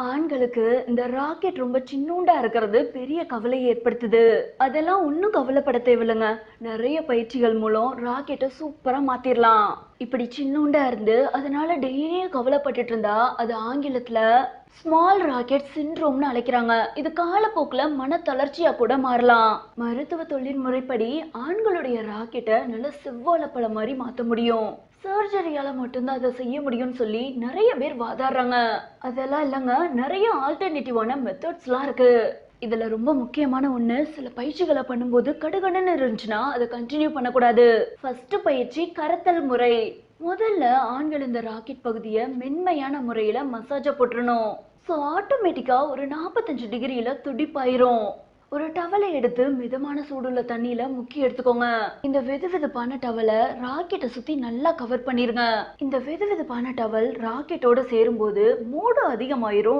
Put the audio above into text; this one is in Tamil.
ஆண்களுக்கு இந்த ராக்கெட் ரொம்ப சின்னூண்டா இருக்கிறது பெரிய கவலையை ஏற்படுத்துது. அதெல்லாம் ஒன்றும் கவலைப்பட தேவையில்லைங்க. நிறைய பயிற்சிகள் மூலம் ராக்கெட்டை சூப்பரா மாத்திரலாம். இப்படி சின்னூண்டா இருந்து அதனால டெய்லியும் கவலைப்பட்டுட்டு இருந்தா அது ஆங்கிலத்துல ஸ்மால் ராக்கெட் சிண்ட்ரோம்னு அழைக்கிறாங்க. இது காலப்போக்குல மன தளர்ச்சியா கூட மாறலாம். மருத்துவ தொழில்முறைப்படி ஆண்களுடைய ராக்கெட்டை நல்ல செவ்வாழை பழம் மாதிரி மாத்த முடியும். சர்ஜரியால மட்டும்தான் அதை செய்ய முடியும்னு சொல்லி நிறைய பேர் வாதாடுறாங்க. அதெல்லாம் இல்லைங்க, நிறைய ஆல்டர்னேட்டிவான மெத்தட்ஸ்லாம் இருக்கு. இதுல ரொம்ப முக்கியமான ஒண்ணு, சில பயிற்சிகளை பண்ணும்போது கடுகடுன்னு இருந்துச்சுன்னா அதை கண்டினியூ பண்ணக்கூடாது. ஃபர்ஸ்ட் பயிற்சி கரத்தல் முறை. முதல்ல ஆண்கள் இந்த ராக்கெட் பகுதியை மென்மையான முறையில மசாஜ போட்டுறணும். ஸோ ஆட்டோமேட்டிக்கா ஒரு 45 டிகிரியில துடிப்பாயிரும். ஒரு டவலை எடுத்து மிதமான சூடுள்ள தண்ணியில முக்கி எடுத்துக்கோங்க. இந்த வெதுவெதுப்பான டவலை ராக்கெட்டை சுத்தி நல்லா கவர் பண்ணிருங்க. இந்த வெதுவெதுப்பான டவல் ராக்கெட்டோட சேரும்போது மூடு அதிகமாயிரும்.